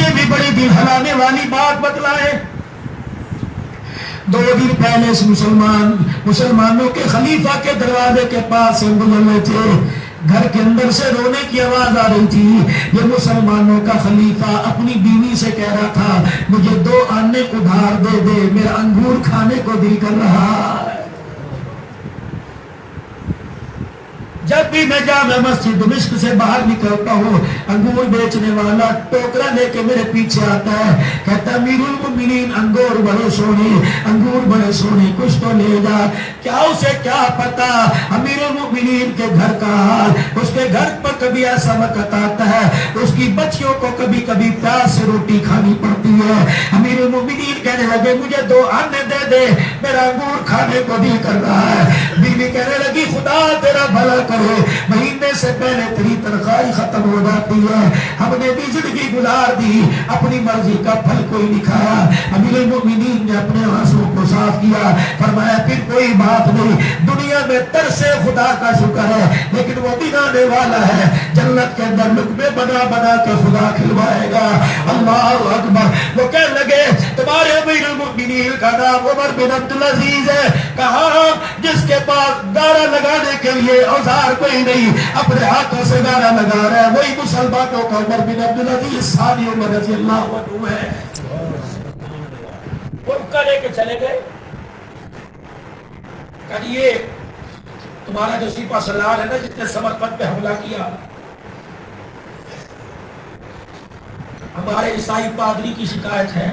سے بھی بڑی دل ہلانے والی بات بتلائے. 2 دن پہلے اس مسلمانوں کے خلیفہ کے دروازے کے پاس سے گزر رہے تھے. گھر کے اندر سے رونے کی آواز آ رہی تھی. یہ مسلمانوں کا خلیفہ اپنی بیوی سے کہہ رہا تھا مجھے 2 آنے ادھار دے دے, میرا انگور کھانے کو دل کر رہا ہے. جب بھی میں جامع مسجد دمشق سے باہر نکلتا ہوں انگور بیچنے والا ٹوکرا لے کے میرے پیچھے آتا ہے, کہتا امیر المؤمنین انگور بڑے سونے کچھ تو لے جا. کیا اسے کیا پتا امیر المؤمنین کے گھر کا حال. اس کے گھر پر کبھی ایسا وقت آتا ہے اس کی بچیوں کو کبھی کبھی پیاس سے روٹی کھانی پڑتی ہے. امیر المؤمنین کہنے لگے مجھے 2 آنے دے دے, میرا انگور کھانے کو دل کر رہا ہے. بیوی کہنے لگی خدا تیرا بھلا کرے, مہینے سے پہلے تیری تنخواہ ختم ہو جاتی ہے. ہم نے بھی زندگی گزار دی, اپنی مرضی کا پھل کوئی نہیں کھایا. امیر المؤمنین نے اپنے آنسوں کو صاف کیا, فرمایا پھر کوئی بات نہیں, دنیا میں ترس خدا کا شکر ہے لیکن وہ دن آنے والا ہے جنت کے اندر لقمے بنا بنا کے خدا کھلوائے گا. اللہ اکبر. وہ کہنے لگے تمہارے امیر المؤمنین کا نام عمر بن عبدالعزیز ہے. کہا جس کے پاس گارا لگانے کے لیے اوزار کوئی نہیں, اپنے ہاتھوں سے گارا لگا رہا ہے, وہی مسلمانوں کا عمر بن عبدالعزیز ثانی عمر رضی اللہ عنہ ہے. وہ رکا لے کے چلے گئے. کہیے تمہارا جو سپاہ سالار ہے نا جس نے سمرقند پہ حملہ کیا, ہمارے عیسائی پادری کی شکایت ہے.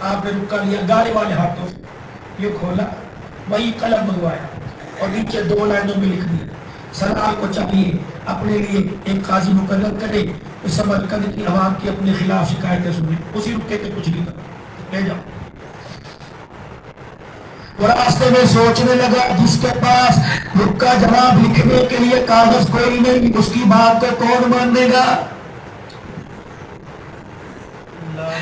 آپ نے رکا لیا, گارے والے ہاتھوں سے یہ کھولا, وہی قلم منگوایا اور نیچے 2 لائنوں میں لکھ دیا سرکار کو چاہیے اپنے لیے ایک قاضی مقرر کرے, اس سمرقند کی عوام کی اپنے خلاف شکایتیں سنیں, اسی رکے کے کچھ نہیں کرو, لے جاؤ. وہ راستے میں سوچنے لگا جس کے پاس رکا جواب لکھنے کے لیے کاغذ کوئی نہیں, اس کی بات کو کون مانے گا.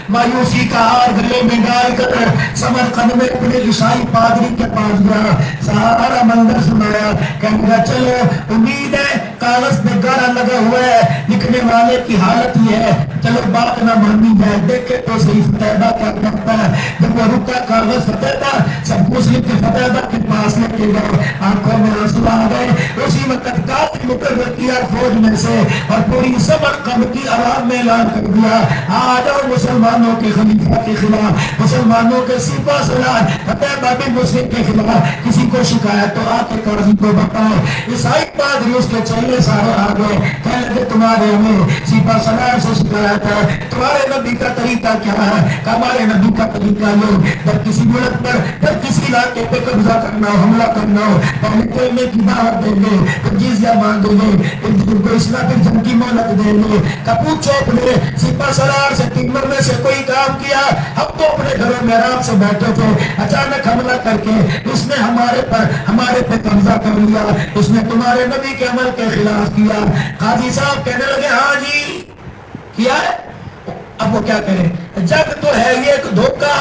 مایوسی کا ہار گلے میں ڈال کر سمرقند میں اپنے عیسائی پادری کے پاس گیا, سارا منظر سنایا. کہنے لگا چلو امید ہے کاغذ پہ گارا لگا ہوا ہے, لکھنے والے کی حالت یہ ہے, چلو بات نہ مانی جائے, دیکھے تو صحیح فتحدہ کیا کرتا ہے. جب وہ رکا کاغذ فتحدہ سب مسلم کے فتحدہ کے پاس لے کے گئے, آنکھوں میں آنسو آ گئے. اسی وقت قاضی مقرر کیا فوج میں سے اور پوری سمرقند کی عوام میں اعلان کر دیا آ جاؤ مسلمانوں کے خلیفہ کے خلاف, مسلمانوں کے سپاہ سالار فتح بن مسلم کے خلاف کسی کو شکایت تو آ کے قاضی کو بتائے. عیسائی پادری اس کے چہرے سارے آ گئے, کہنے لگے تمہارے ہمیں سپاہ سالار سے شکایت ہے, تمہارے نبی کا طریقہ کیا ہے. ہمارے نبی کا طریقہ یہ, جب کسی ملک پر جب کسی علاقے پہ قبضہ کرنا ہو, حملہ کرنا ہو, پہلے کلمے کی دعوت دیں گے, پھر جزیہ مانگیں گے, پھر کو اسلام پھر جنگ کی مہلت دیں گے. کپوت چوک میں سپاہ سالار سے 3 مہینے سے کوئی کام کیا, ہم تو اپنے گھروں میں آرام سے بیٹھے تھے, اچانک حملہ کر کے اس نے ہمارے پہ قبضہ کر لیا, اس نے تمہارے نبی کے عمل کے خلاف کیا. قاضی صاحب کہنے لگے ہاں جی کیا ہے. اب وہ کیا کرے, جگ تو ہے یہ ایک دھوکہ.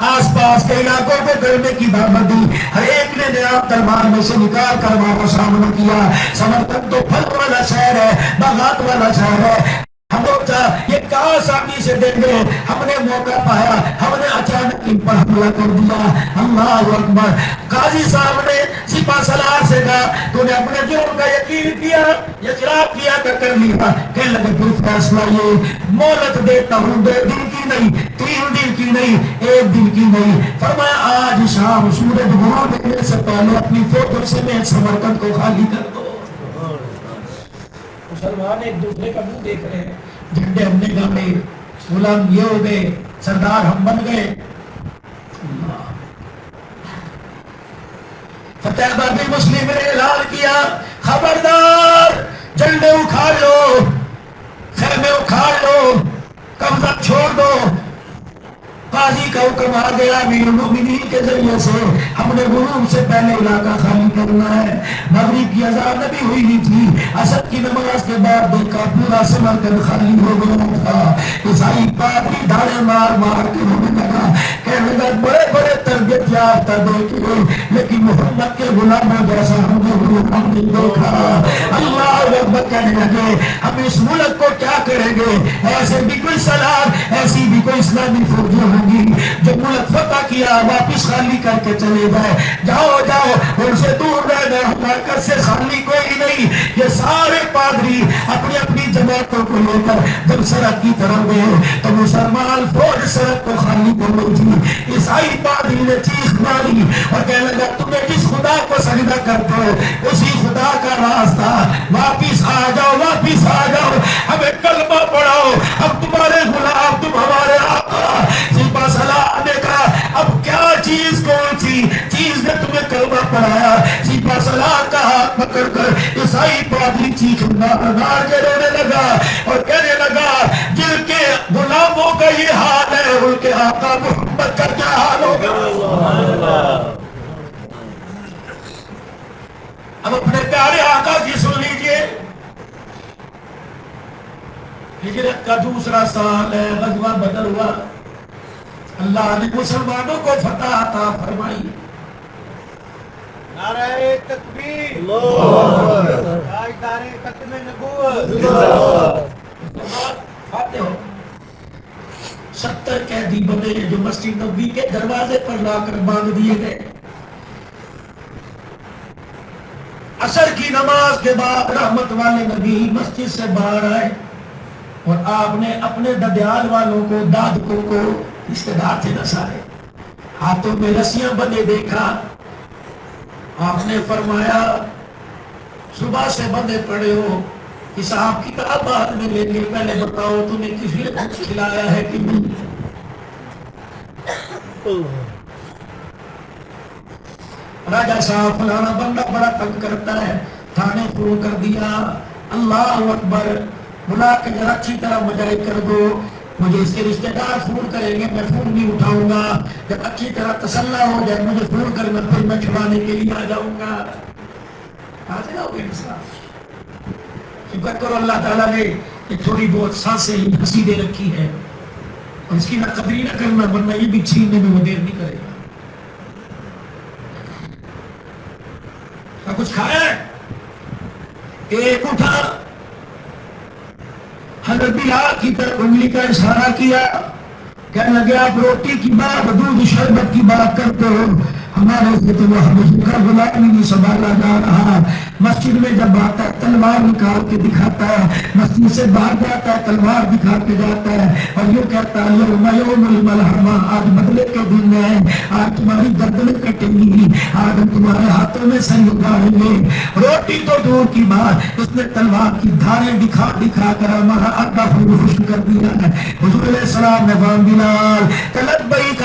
آس پاس کے علاقوں کو کرنے کی دعوت دی, ہر ایک نے نیا تلوار میں سے نکال کر وہاں کو سامنا کیا. سمرقند تو پھل والا شہر ہے, باغات والا شہر ہے, ہم لوگ یہ کہاں آسانی سے دیں گے. ہم نے موقع پایا, ہم نے اچانک ان پر حملہ کر دیا. اللہ اکبر. قاضی صاحب نے سپاہ سالار سے کہا تو نے اپنے جرم کا یقین کیا, اقرار کیا کہ کر لیا. کہنے لگے پھر فیصلہ یہ, مہلت دیتا ہوں 2 دن کی نہیں, 3 دن کی نہیں, 1 دن کی نہیں. فرمایا آج شام سورج غروب ہونے سے پہلے اپنی فوج سے میں سمرقند کو خالی کر دو. مسلمان ایک دوسرے کا منہ دیکھ رہے ہیں, جھنڈے ہم نے گاڑے, غلام یہ ہو گئے, سردار ہم بن گئے. فتح بن مسلم نے اعلان کیا خبردار, جھنڈے اکھاڑ لو, خیمے اکھاڑ لو, قبضہ چھوڑ دو. قاضی کا حکم آ گیا امیر المؤمنین کے ذریعے سے, ہم نے غروب سے پہلے علاقہ خالی کرنا ہے. مغرب کی اذان ابھی ہوئی نہیں تھی, عصر کی نماز کے بعد دیکھا پورا سمرقند خالی ہو گیا تھا. عیسائی پادری دھاڑے مار مار کے رونے لگا, کہنے لگا بڑے بڑے تربیت یافتہ دیکھے لیکن محمد کے غلاموں جیسا ہم نے غلام نہیں دیکھا. اللہ اکبر. کہنے لگے ہم اس ملک کو کیا کریں گے، ایسے بھی کوئی سلام، ایسی بھی کوئی اسلامی فوجیں ہوں گی جو ملک فتح کیا واپس خالی کر کے چلے گئے، جاؤ جاؤ ان سے دور رہنا، ہمارے سے خالی کوئی نہیں۔ یہ سارے پادری اپنی اپنی جماعتوں کو لے کر جب سڑک کی طرف گئے تو مسلمان فوج سڑک کو خالی کر لی تھی۔ عیسائی پادری نے چیخ ماری اور کہنے لگا تمہیں جس خدا کو سجدہ کرتے ہو اسی خدا کا راستہ، واپس آ جاؤ، واپس آ جاؤ، ہمیں کلمہ پڑھاؤ، ہم تمہارے غلام، تم ہمارے آقا۔ سپہ سالار نے کہا اب کیا چیز، کون سی چیز نے تمہیں کلمہ پڑھایا؟ سپہ سالار کا ہاتھ پکڑ کر عیسائی پادری چیخ مار کے رونے لگا اور کہنے لگا جن کے غلاموں کا یہ حال ہے ان کے آقا محمد کا کیا حال ہوگا؟ اب اپنے پیارے آقا کی سن لیجئے، ہجرت کا دوسرا سال ہے، غزوہ بدر ہوا، اللہ نے مسلمانوں کو فتح عطا فرمائی۔ نعرہ تکبیر، تاجدار ختم نبوت، فاتح ہو۔ 70 قیدی بنے جو مسجد نبوی کے دروازے پر لا کر باندھ دیے گئے۔ عصر کی نماز کے بعد رحمت والے نبی مسجد سے باہر آئے اور آپ نے اپنے ددیال والوں کو، دادکوں کو، رشتہ دار تھے نہ سارے، ہاتھوں میں رسیاں بندھے دیکھا۔ آپ نے فرمایا صبح سے بندھے پڑے ہو، حساب کتاب بعد میں لیں گے، پہلے بتاؤ تمہیں کسی نے کچھ کھلایا ہے کہ نہیں؟ راجہ صاحب فلانا بندہ بڑا تنگ کرتا ہے، تھانے فون کر دیا، اللہ اکبر، بلا کے ذرا اچھی طرح مجاہد کر دو، مجھے اس کے رشتہ دار فون کریں گے، میں فون نہیں اٹھاؤں گا، جب اچھی طرح تسلی ہو جائے مجھے فون کرنا، پھر میں چھڑانے کے لیے آ جاؤں گا۔ حاضر ہو گئے انصاف؟ شکر کرو اللہ تعالیٰ نے یہ تھوڑی بہت سانسیں ہنسی دے رکھی ہے، اور اس کی نہ قدری نہ کرنا، ورنہ یہ بھی چھیننے میں وہ دیر نہیں کرے گا۔ کچھ کھایا ہے؟ ایک اٹھا، حضرت بلال کی طرف انگلی کا اشارہ کیا، کہنے لگے آپ روٹی کی بات، دودھ شربت کی بات کرتے ہو، ہمارے سے تو وہ ہمیشہ غلامی نہیں سنبھالا جا رہا۔ مسجد میں جب آتا ہے تلوار نکال کے دکھاتا ہے، مسجد سے باہر جاتا ہے تلوار دکھا کے جاتا ہے، اور یہ کہتا ہے یوم یوم الملحمہ، آج بدلے کے دن ہے، آج تمہاری گردنیں کٹیں گی، آج ہم تمہارے ہاتھوں میں سر اگاڑیں گے۔ روٹی تو دور کی بات، اس نے تلوار کی دھاریں دکھا دکھا کر ہمارا آقا خوش کر دیا ہے۔ حضور علیہ السلام نے فرمایا بلال تلبیک،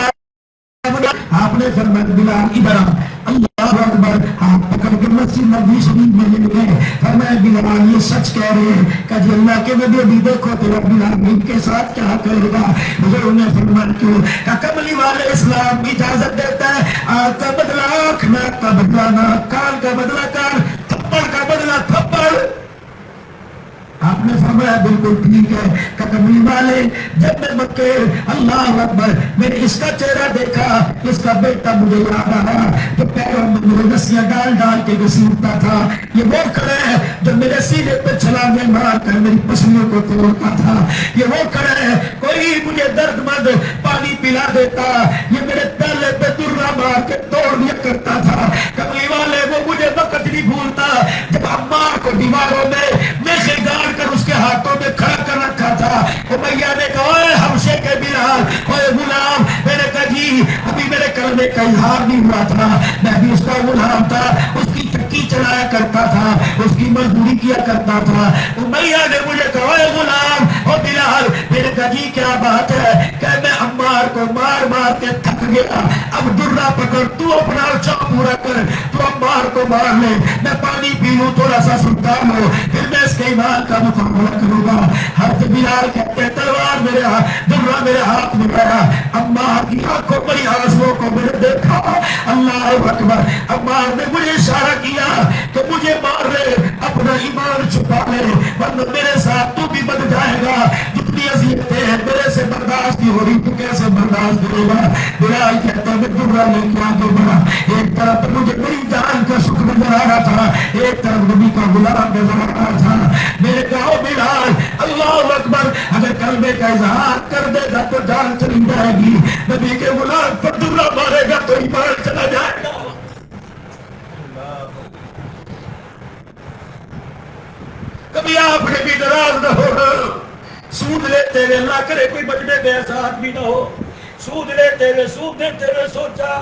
آپ نے فرمایا بلال ادھر آ، اللہ اکبر، ہاتھ پکڑ کے مسجد نبوی شریف میں لے گئے، فرمایا بلال یہ سچ کہہ رہے ہیں کہ جی اللہ کے نبی ابھی دیکھو تیرا بلال ان کے ساتھ کیا کرے گا؟ حضور نے فرمایا کیوں؟ کہ کملی والے اسلام کی اجازت دیتا ہے آنکھ کا بدلہ آنکھ، ناک کا بدلہ ناک، کان کا بدلہ کان، تھپڑ کا بدلہ تھپڑ۔ آپ نے فرمایا بالکل ٹھیک ہے کہ کملی والے جب میں مکے، اللہ اکبر، میں نے اس کا چہرہ دیکھا، اس کا بیٹا مجھے یاد آیا جو پیروں میں میرے رسیاں ڈال ڈال کے گھسیٹتا تھا، یہ وہ کھڑا ہے جو میرے سینے پہ چھلانگیں مار کر میری پسلیوں کو توڑتا تھا، یہ وہ کھڑا ہے کوئی مجھے درد مند پانی پلا دیتا، یہ میرے پہلے پہ درہ مار کے توڑ دیا کرتا تھا۔ کملی والے وہ مجھے وقت نہیں بھولتا جب عمار کو دیواروں میں میخیں گاڑ کر اس کے ہاتھوں میں کھڑا کر رکھا تھا، امیہ نے کہا اے حبشے کے بلال، اے غلام، میں نے کہا جی ابھی میرے کلمے کا اظہار نہیں ہوا تھا، میں بھی اس کا غلام تھا، اس کی چکی چلایا کرتا تھا، اس کی مزدوری کیا کرتا تھا۔ امیہ نے مجھے کہا اے غلام، اے بلال، میں نے کہا جی کیا بات ہے؟ کہ میں عمار کو مار مار کے تھک گیا، اب درہ پکڑ، تو اپنا چاہ پورا کر، تو عمار کو مار لے، میں پانی پی لوں تھوڑا سا سلطان ہو، پھر میں اس کے ایمان کا مقابلہ کروں گا۔ حضرت بلال کہتے ہیں تلوار میرے ہاتھ، درہ میرے ہاتھ میں گیا، عمار کی آنکھوں پر آنسوؤں کو میں نے دیکھا، اللہ اکبر، عمار نے مجھے اشارہ کیا کہ مجھے مار لے، اپنا ایمان چھپا لے، ورنہ میرے ساتھ تو بھی بن جائے گا، جتنی اذیتیں ہیں میرے سے برداشت نہیں ہو رہی تو کیسے برداشت کرے گا؟ بلال کہتا ہے میں درہ لے کے آگے بڑھا، ایک طرف مجھے میری جان کا شکر نظر آ رہا تھا، ایک طرف نبی کا غلام نظر آ رہا تھا۔ میرے کہو بلال اللہ اکبر اگر کلمے کا اظہار کر دے گا تو جان چلی جائے گی، نبی کے غلام پر درہ مارے گا تو ایمان چلا جائے گا۔ کبھی آپ نے بھی ناراض نہ ہونا، سود لیتے ہوئے اللہ کرے کوئی بچنے بے احساس بھی نہ ہو، سود لیتے ہوئے سود دیتے ہوئے سوچا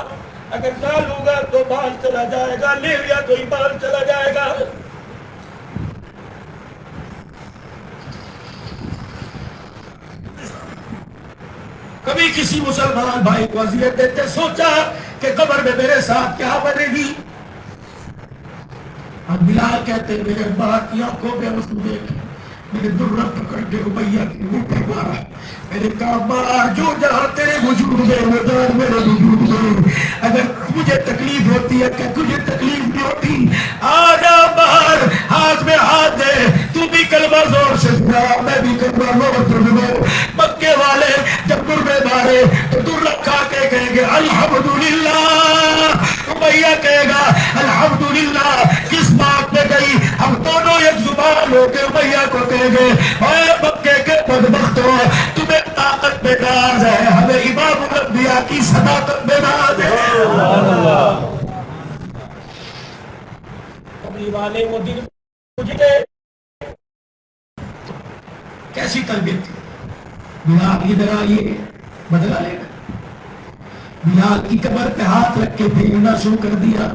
اگر نہ لوں گا تو بال چلا جائے گا، لے لیا تو ایمان چلا جائے گا۔ کبھی کسی مسلمان بھائی کو اذیت دیتے سوچا کہ قبر میں میرے ساتھ کیا بنے گی؟ اور بلال کہتے ہیں میرے باپ کی آنکھوں میں آنسو دیکھ میرے درہ پکڑ کے امیہ کی منہ پر مارا، میرے کہا مار جو جہاں تیرے وجود میں مدار میرے وجود میں، اگر مجھے تکلیف ہوتی ہے کہ تجھے تکلیف نہیں ہوتی، آجا باہر ہاتھ میں ہاتھ دے، تو بھی کلمہ زور سے سنا میں بھی کلمہ زور سے سنا۔ مکے والے جب درے مارے تو درہ کھا کے کہیں گے الحمدللہ، امیہ کہے گا الحمدللہ، کس بات پہ گئی؟ ہم دونوں ایک زبان ہو کے امیہ کو کہیں گے اے مکے کے بدبختوں تمہیں طاقت میں ناز ہے، ہمیں امام الانبیاء کی صداقت میں ناز ہے۔ قبری والے وہ دن مجھے کیسی تربیت تھی؟ بلال ادھر آئیے بدلا لے گا، بلال کی قبر پہ ہاتھ رکھ کے پھیرنا شروع کر دیا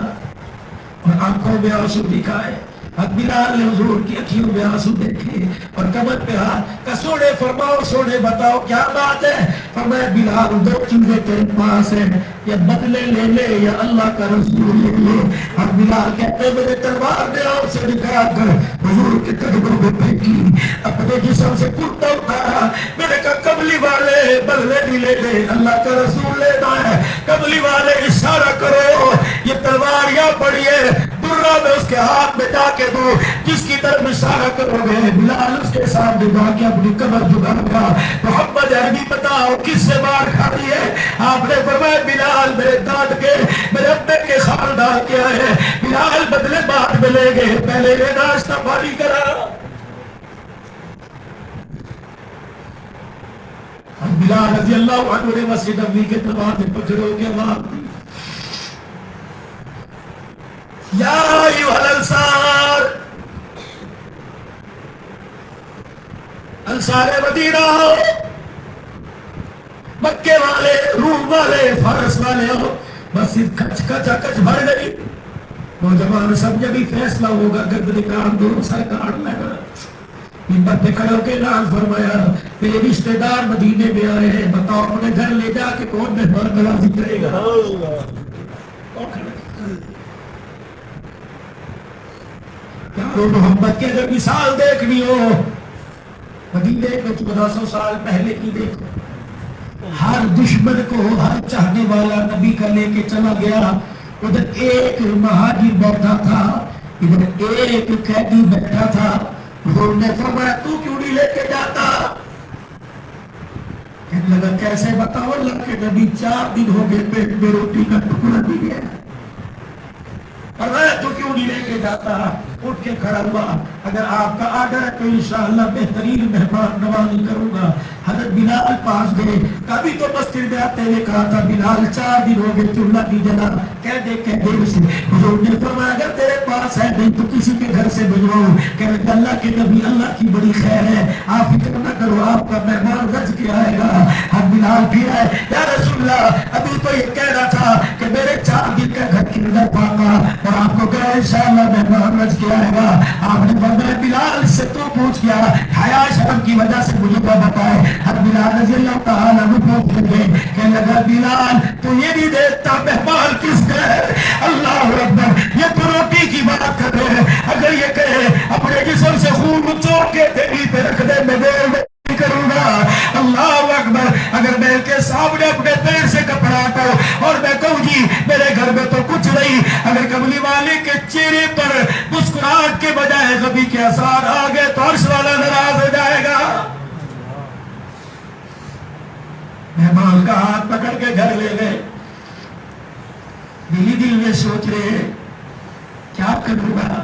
اور آنکھوں میں آنسو دکھائے۔ اب بلال نے حضور کی اکھیوں میں آنسو دیکھے اور قبر پہ ہاتھ کہ سونے فرماؤ سونے بتاؤ کیا بات ہے؟ فرمایا بلال دو چیزیں تیرے پاس ہیں، یا بدلے لے لے یا اللہ کا رسول لے لے۔ اور بلال کہتے میرے تلوار نے آؤ سے نکال کر حضور کے قدموں میں پھینکی، اپنے جسم سے کرتا اٹھایا، میں نے کہا قبلی والے بدلے نہیں لے لے اللہ کا رسول لینا ہے، قبلی والے اشارہ کرو یہ تلوار یہاں پڑی ہے، درہ میں اس کے ہاتھ میں جا کے دو، جس کی طرف اشارہ کرو گے بلال اس کے سامنے جا کے اپنی کمر جھکائے گا۔ محمد عربی بتاؤ کس سے مار کھائی ہے؟ آپ نے فرمایا بلال میرے دانت کے میرے ابے کے خاندان کے آئے، بلال بدلے بعد میں لے گئے، پہلے یہ ناشتہ پانی کرا۔ بلال رضی اللہ عنہ نے مسجد نبوی کے دروازے پر کھڑے ہو کے آواز دی یا ایھا الانصار، انصار مدینہ، مکے والے، روم والے، فارس والے ہو، مسجد کچ کچا کچ بھر گئی۔ نوجوان سب جب بھی فیصلہ ہوگا گرد نکال دو سر کاٹ لے گا۔ منبر پہ کھڑے ہو کے اعلان فرمایا میرے رشتہ دار مدینے میں آئے ہیں، بتاؤ اپنے گھر لے جا کے کون مہمان نوازی کرے گا؟ پیارو محمد کی اگر مثال دیکھنی ہو مدینے میں 1400 سال پہلے کی دیکھو، ہر دشمن کو ہر چاہنے والا نبی کا لے کے چلا گیا، ادھر ایک مہاجر بیٹھا تھا، ادھر ایک قیدی بیٹھا تھا۔ حضور نے فرمایا تو کیوں نہیں لے کے جاتا؟ کہنے لگا کیسے بتاؤ اللہ کے نبی 4 دن ہو گئے پیٹ میں روٹی کا ٹکڑا بھی ہے، فرمایا تو کیوں نہیں لے کے جاتا؟ اٹھ کے کھڑا ہوا، اگر آپ کا آرڈر ہے تو انشاءاللہ بہترین مہمان نوازی کروں گا۔ حضرت بلال پاس گئے، کبھی تو مسجد میں آتے ہوئے کہا تھا بلال 4 دن ہو گئے چولہا نہیں جلا، کہہ دے اسے۔ حضور نے فرمایا اگر تیرے پاس ہے نہیں تو کسی کے گھر سے بھجواؤ، کہ اللہ کے نبی اللہ کی بڑی خیر ہے، آپ فکر نہ کرو آپ کا مہمان رج کے آئے گا۔ ہم بلال بھی آئے، یا رسول اللہ ابھی تو یہ کہہ رہا تھا کہ میرے 4 دن کا گھر کے اندر پاکا اور آپ کو کہا انشاءاللہ مہمان رج کے آئے گا۔ آپ نے فرمایا بلال سے تو پوچھ کیا، حیا شرم کی وجہ سے مجھے نہ بتائے۔ اب بلال رضی اللہ تعالیٰ عنہ پوچھ لگے، کہنے لگا بلال تو یہ نہیں دیکھتا مہمان کس کا ہے؟ اللہ اکبر، یہ تو روٹی کی بات کر رہے ہیں، اگر یہ کہے اپنے جسم سے خون چوڑ کے تیری پہ رکھ دے میں دیر نہیں کروں گا۔ اللہ اکبر، اگر میں کے سامنے اپنے پیر سے کپڑا ہٹاؤں اور میں کہوں جی میرے گھر میں تو کچھ نہیں، اگر کملی والے کے چہرے پر مسکراہٹ کے بجائے غمی کے آثار آ گئے تو عرش والا ناراض ہو جائے گا۔ مہمان کا ہاتھ پکڑ کے گھر لے گئے، دل میں سوچ رہے کیا کروں گا؟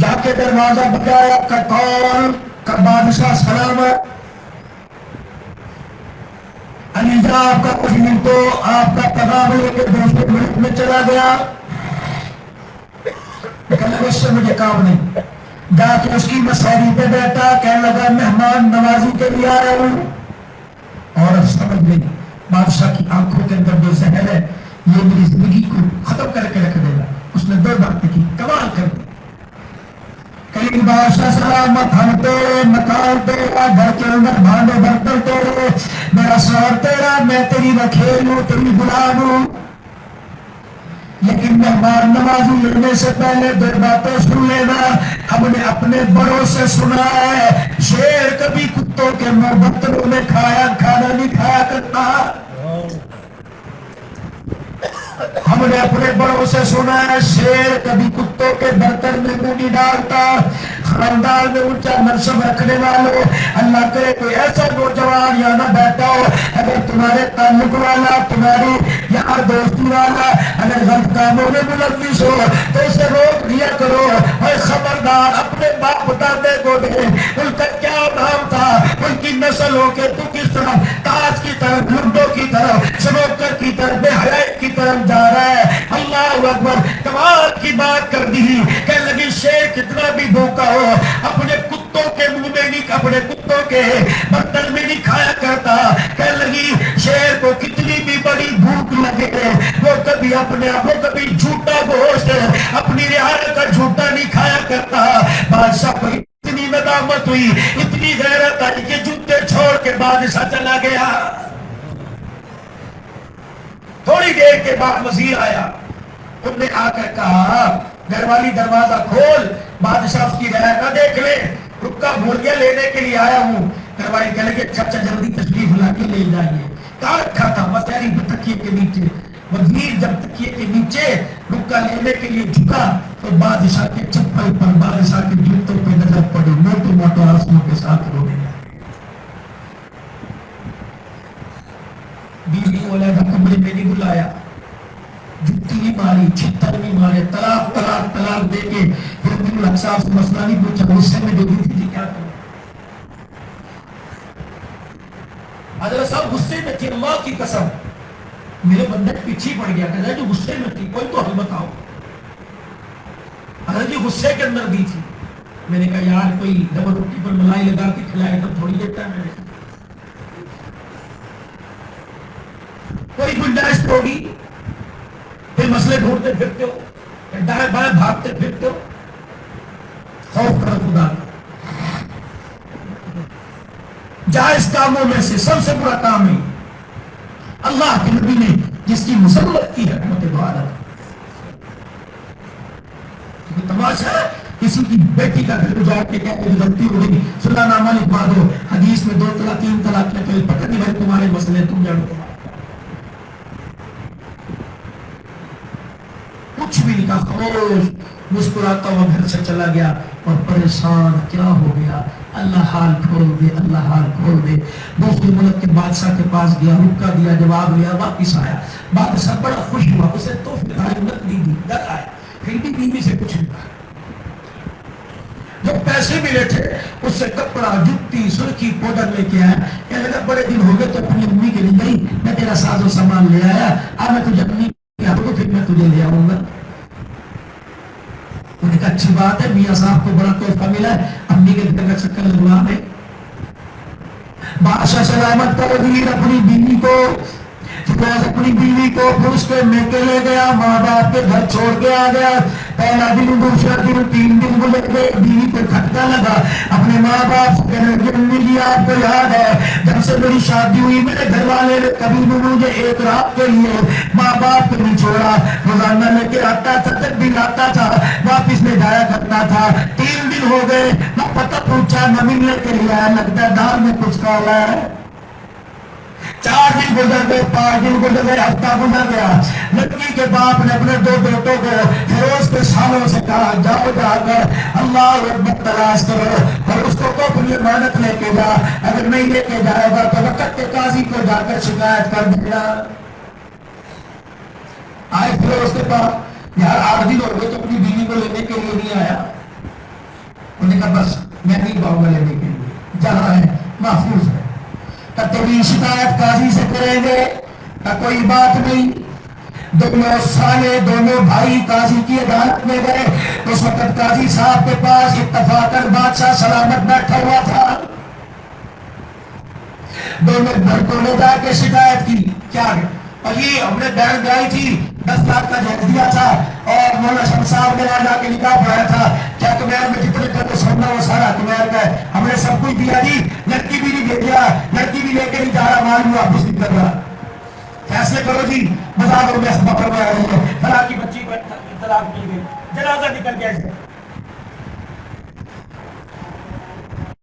جا کے دروازہ بجایا کہ کون؟ کہ بادشاہ سلامت، علی جا آپ کا کچھ نہیں تو آپ کا پیغام لے کے دوسرے ملک میں چلا گیا، کہنے لگا اس سے مجھے کام نہیں، جا کے اس کی مسیری پہ بیٹھا، کہنے لگا مہمان نوازی کے لیے آیا ہوں۔ عورت سمجھ گئی بادشاہ کی آنکھوں کے اندر جو زہر ہے یہ میری زندگی کو ختم کر کے رکھ دے گا۔ اس نے دو باتیں کی، کمال کر دی، کہیں بادشاہ سلامت، ہم تیرے، مکان تیرا، گھر کے اندر بھانڈے برتن تیرے، میرا شوہر تیرا، میں تیری وکیل ہوں، تیری غلام ہوں، لیکن مہمان نوازی لینے سے پہلے دو باتیں سن لینا۔ ہم نے اپنے بڑوں سے سنا ہے شیر کبھی کتوں کے برتنوں میں کھانا نہیں کھایا کرتا۔ ہم نے اپنے بڑوں سے سنا ہے شیر کبھی کتوں کے برتن میں منہ نہیں ڈالتا۔ خاندان میں اونچا منصب رکھنے والوں، اللہ کرے کوئی ایسا نوجوان یا نہ بیٹھا ہو، اگر تمہارے تعلق والا، تمہاری یار دوستی والا اگر غلط کاموں میں ملوث ہو تو اسے روک دیا کرو۔ اور خبردار اپنے باپ دادے کو دے، ان کا کیا نام تھا، ان کی نسل ہو کے تو کس طرح تاج کی طرف، لڈو کی طرف، سنوکر کی طرف، بے حیائی کی طرف جا رہا ہے۔ اللہ اکبر، کمال کی بات کر دی، کہنے لگی شیر کتنا بھی بھوکا ہو اپنے کتوں کے منہ میں نہیں، اپنے کتوں کے برتن میں نہیں کھایا کرتا۔ کہنے لگی شیر کو کتنی بھی بڑی بھوک لگے وہ کبھی اپنے آپ کو کبھی جھوٹا گوشت اپنی رعایا کا جھوٹا نہیں کھایا کرتا۔ بادشاہ کو اتنی ندامت ہوئی، اتنی غیرت آئی کہ جوتے چھوڑ کے بادشاہ چلا گیا۔ تھوڑی دیر کے بعد وزیر آیا، انہوں نے آ کر کہا گھر والی دروازہ کھول، بادشاہ اس کی رعایا کا دیکھ لے، رکا بھولیا لینے کے لیے آیا ہوں۔ گھر والی کہنے لگے اچھا جلدی تشریف لا کے لے جائیے۔ کہاں رکھا تھا؟ مسیری تکیے کے نیچے۔ وزیر جب تکیے کے نیچے رکا لینے کے لیے جھکا تو بادشاہ کے چپل پر، بادشاہ کے جوتوں پہ نظر پڑی، موٹے موٹے آنسوؤں کے ساتھ رونے لگا۔ بیوی کو علیحدہ کمرے میں نہیں بلایا، جتی نہیں ماری، چھتر نہیں مارے، طلاق طلاق طلاق دے کے پھر دن اقصاف سے مسئلہ نہیں پوچھا، غصے میں جو دی تھی کیا کروں۔ حضرت صاحب غصے میں تھی، اللہ کی قسم میرے بندے پیچھے پڑ گیا، کہتا ہے جو غصے میں تھی کوئی تو حل بتاؤ۔ حضرت جی غصے کے اندر دی تھی، میں نے کہا یار کوئی ڈبل روٹی پر ملائی لگا کے کھلائے تو تھوڑی دیتا ہے، میں نے کوئی گنجائش ہوگی، پھر مسئلے ڈھونڈتے پھرتے ہو، دائیں بائیں بھاگتے پھرتے ہو، خوف کرو خدا کا۔ جائز کاموں میں سے سب سے بڑا کام ہے اللہ کے نبی نے جس کی مسلط کی حکمت عبادت۔ تماشا ہے کسی کی بیٹی کا گھر اجاڑ کے کہتے ہیں غلطی ہو گئی، سلا نامہ لکھوا دو، حدیث میں 2 طلاق 3 طلاق کیا کہ پتہ نہیں بھائی تمہارے مسئلے تم جانو، کچھ بھی نہیں کہا، خاموش مسکراتا ہوا گھر سے چلا گیا اور پریشان کیا ہو گیا، اللہ حال کھول دے، اللہ حال کھول دے۔ دوسرے ملک کے بادشاہ کے پاس گیا، رکا دیا، جواب لیا، واپس آیا، بادشاہ بڑا خوش ہوا، اسے تحفے نقدی دی، گھر آیا، پھر بھی بیوی سے کچھ نہیں کہا۔ جو پیسے ملے تھے اس سے کپڑا، جتی، سرخی، پاؤڈر لے کے آیا، کہنے لگا بڑے دن ہو گئے تو اپنی امی کے لیے نہیں، میں تیرا ساز و سامان لے آیا، اب میں تجھے امی کیا تو پھر میں تجھے لے آؤں گا۔ انہوں نے کہا اچھی بات ہے، میاں صاحب کو بڑا تحفہ ملا ہے، امی کے گھر کا چکر لگوا دے۔ بادشاہ سلامت کا وزیر اپنی بیوی کو اپنی بیوی کو پھر اس کے میکے لے گیا، ماں باپ کے گھر چھوڑ کے آ گیا۔ پہلا دن، دوسرا دن، 3 دن گزر گئے، بیوی کو کھٹکا لگا، اپنے ماں باپ سے کہنے لگے امی جی آپ کو یاد ہے جب سے میری شادی ہوئی میرے گھر والے نے کبھی بھی مجھے ایک رات کے لیے ماں باپ کو نہیں چھوڑا، روزانہ لے کے آتا تھا، جب بھی لاتا تھا واپس لے جایا کرتا تھا۔ 3 دن ہو گئے، نہ پتہ پوچھا، نہ ملنے کے لیے آیا، لگتا ہے دال میں کچھ کالا ہے۔ 4 دن گزر گئے، 5 دن گزر گئے، ہفتہ گزر گیا۔ لڑکی کے باپ نے اپنے 2 بیٹوں کو فیروز کے سالوں سے کہا جاؤ جا کر اللہ اکبر تلاش کرو اور اس کو اپنی امانت لے کے جا، اگر نہیں لے کے جائے گا تو وقت کے قاضی کو جا کر شکایت کر دینا۔ آئے فیروز کے پاس، یار 8 دن ہو گئے تو اپنی بیوی کو لینے کے لیے نہیں آیا۔ انہوں نے کہا بس میں نہیں پاؤں گا لینے کے لیے، جہاں ہے محفوظ ہے۔ تبھی شکایت قاضی سے کریں گے نہ کوئی بات نہیں۔ دونوں سالے دونوں بھائی قاضی کی عدالت میں گئے، اس وقت قاضی صاحب کے پاس اتفاقاً بادشاہ سلامت بیٹھا ہوا تھا۔ دونوں لڑکوں نے جا کے شکایت کی، کیا اور یہ ہم نے بہن برائی تھی، 10 لاکھ کا جہیز دیا تھا اور مولانا شمس صاحب نے وہاں جا کے نکاح پڑھایا تھا، کیا تمہارے میں جتنے کا سونا وہ سارا تمہارے کا ہے، ہم نے سب کچھ دیا جی، لڑکی بھی نہیں بھیجا، لڑکی بھی لے کے نہیں جا رہا، مال بھی واپس نہیں کر رہا، فیصلے کرو جی۔ مذاکروں میں سبق کروایا رہی ہے، فلاں کی بچی کو طلاق مل گئی، جنازہ نکل گیا اس سے۔